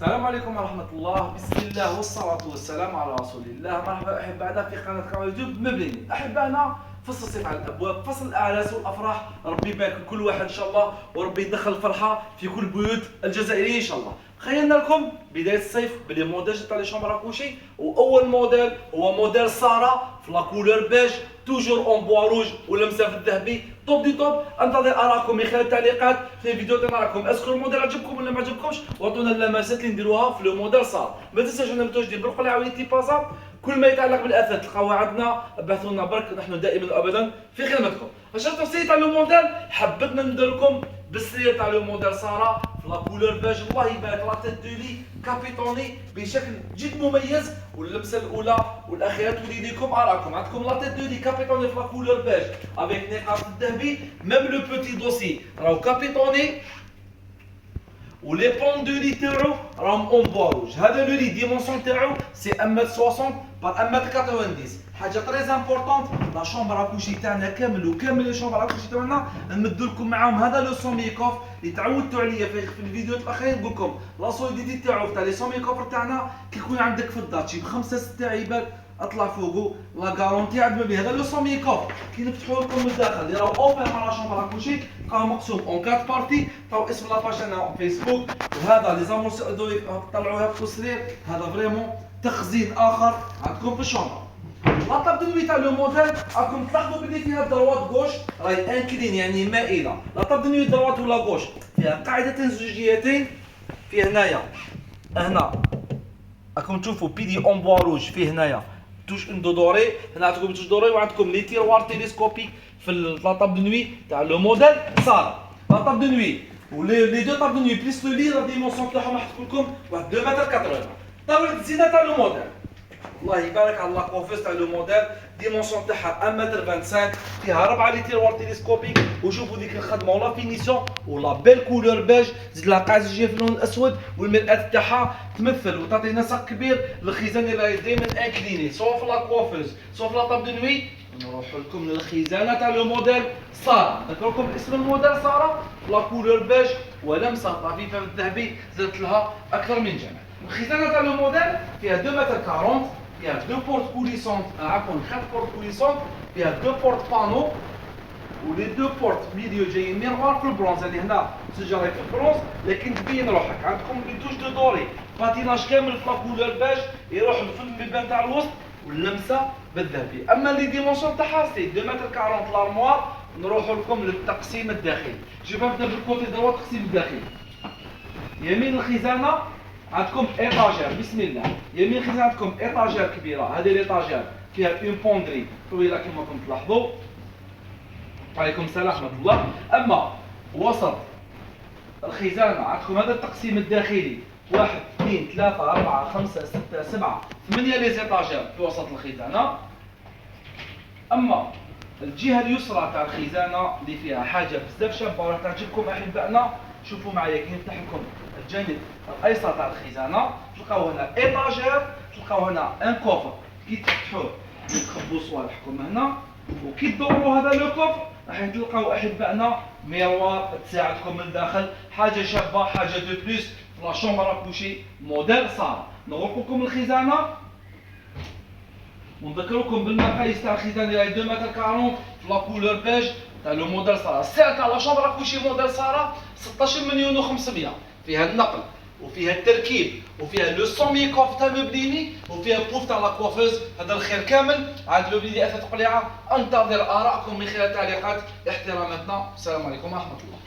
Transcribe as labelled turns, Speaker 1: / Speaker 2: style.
Speaker 1: السلام عليكم ورحمة الله، بسم الله والصلاة والسلام على رسول الله. مرحبا أحبائنا في قناة يوتيوب مبلين. أحبائنا فصل الصيف على الأبواب، فصل الأعراس والأفراح. ربي يبارك كل واحد إن شاء الله، وربي يدخل الفرحة في كل بيوت الجزائريين إن شاء الله. خيرنا لكم بداية الصيف بلي موديل تاع لي شومبر اكوشي، وأول موديل هو موديل سارة في لا كولور بيج، توجور اون بوا روج ولمسه في الذهبي. توب دي توب. انتظر اراءكم من خلال التعليقات في الفيديو تاعكم. اسكو الموديل عجبكم ولا ما عجبكمش؟ وعطونا اللمسات اللي نديروها في لو موديل سارة. ما تنساوش انكم تجدوا بالقناه عويتي بازا. كل ما يتعلق بالاثاث تلقاوها عندنا، ابعثوا لنا برك، نحن دائما وابدا في خدمتكم. باش التفصيل تاع لو موديل حبيتنا ندير لكم بالسير تاع لو موديل سارة في لا كولور بيج. الله يبارك، لا تيت دو لي كابيتوني بشكل جد مميز، واللمسه الاولى والاخيره تولي لكم اراءكم. عندكم لا تيت دو لي كابيتوني في لا كولور بيج افيك نقاط الذهبي، ميم لو بوتي دوسي راهو كابيتوني، ولي بوندولي تاعو راهم اون بوا روج. هذا لو لي ديمونسيون تاعو سي 1m60 بار 1m90. حاجه تري امبورطونت، لا شومبر اكوشي تاعنا كامل وكامل لي شومبر اكوشي تاعنا نمدو لكم معاهم هذا لو سوميكوف اللي تعودتوا عليا في الفيديوهات الاخرين. نقول لكم لا سوليديتي تاعو تاع لي سوميكوف تاعنا كي يكون عندك في الدار شي بخمسه سته عباد اطلع فوقو لا غارونتي عندنا به. هذا لو سوميكوف كي نفتحوا لكم من الداخل اللي راهو اوفر مع لا شومبر اكوشي، تلقاو مقسوم اون 4 بارتي. تاو اسم لاباج تاعنا فيسبوك، وهذا لي زامور طلعوها في السرير. هذا فريمون تخزين اخر عندكم في الشومبر. لا طاب دو نوي تاع لو موديل راكم تلاحظوا بلي فيها دروات غوش راهي انكلين يعني مائله. لا طاب دو نوي دروات ولا غوش فيها قاعدتين زجاجيتين. في هنايا هنا راكم تشوفوا بيدي اون بوا روج، في هنايا توش اون دو دوري، هنا عندكم توش دوري، وعندكم لي تيروار تيليسكوبيك في لا طاب دو نوي تاع لو موديل سارة. لا طاب دو نوي ولي دو طاب دو نوي بليس لو لي لا ديمونسيون تاعهم راح تكون لكم واحد 2 متر 80. طاولة الزينه تاع لو موديل الله يبارك على لاكوفيس تاع لو موديل، ديمونسيون تاعها 1m25، فيها 4 لي تيروار تيليسكوبيك. وشوفوا ديك الخدمه ولا فينيسيون ولا بيل كولور بيج. زيد لها قاع زجاجيه في اللون الاسود، والمرآة تاعها تمثل وتعطي نسق كبير للخزان اللي راهي دائما انكليني سواء في لاكوفيس سواء في لا طاب دو نوي. نروحوا لكم للخزانه تاع لو موديل سارة. نذكركم اسم الموديل سارة لا كولور بيج ولمسه طفيفه بالذهبي، زدت لها اكثر من جمال. الخزانه تاع لو موديل فيها 2 متر 40، فيها 2 بورت كوليسونت، عفوا 4 بورت كوليسونت، فيها 2 بورت بانو، ولي 2 بورت ميديو جايين ميروار في البرونز. هذه هنا سجاره في البرونز لكن تبين روحك. عندكم لي توش دو دوري باتيناج كامل في لا كولور بيج يروح في الميدان تاع الوسط واللمسه بالذهبي. اما لي ديمونسيون تاعها سي 2 متر 40 لارموار. نروحوا لكم للتقسيم الداخلي. شوف نبدا بالكوتي دوا التقسيم الداخلي. يمين الخزانه عندكم ايطاجير، بسم الله. يمين الخزانه عندكم ايطاجير كبيره، هذه الايطاجير فيها اون بوندري طويله كما راكم تلاحظوا. وعليكم السلام ورحمه الله. اما وسط الخزانه عندكم هذا التقسيم الداخلي 1 2 3 4 5 6 7 8 لي زيطاجير في وسط الخزانه. اما الجهه اليسرى تاع الخزانه اللي فيها حاجه بزاف شابه راح تعجبكم احبائنا. شوفوا معايا كي نفتح لكم الجانب الايسر تاع الخزانه، تلقاو هنا ايطاجير، تلقاو هنا ان كوفر كي تفتحوه تخبوا صوالحكم هنا، وكي تدوروا هذا لو كوفر راح تلقاو احبائنا ميروار تساعدكم من الداخل. حاجه شابه، حاجه دو بليس في لا شومبر اكوشي موديل سارة. نروح لكم الخزانه ونذكركم بالمقاييس تاع الخزانه اللي راهي 2 متر 40 في لا كولور بيج تاع لو موديل سارة. السعر تاع لا شومبر اكوشي موديل سارة 16 مليون و500. فيها النقل وفيها التركيب وفيها لو سوميكوف تاع مبليني وفيها بوف تاع لاكوافوز. هذا الخير كامل عند مبليني اثاث قليعه. انتظر ارائكم من خلال التعليقات. احتراماتنا، السلام عليكم ورحمه الله.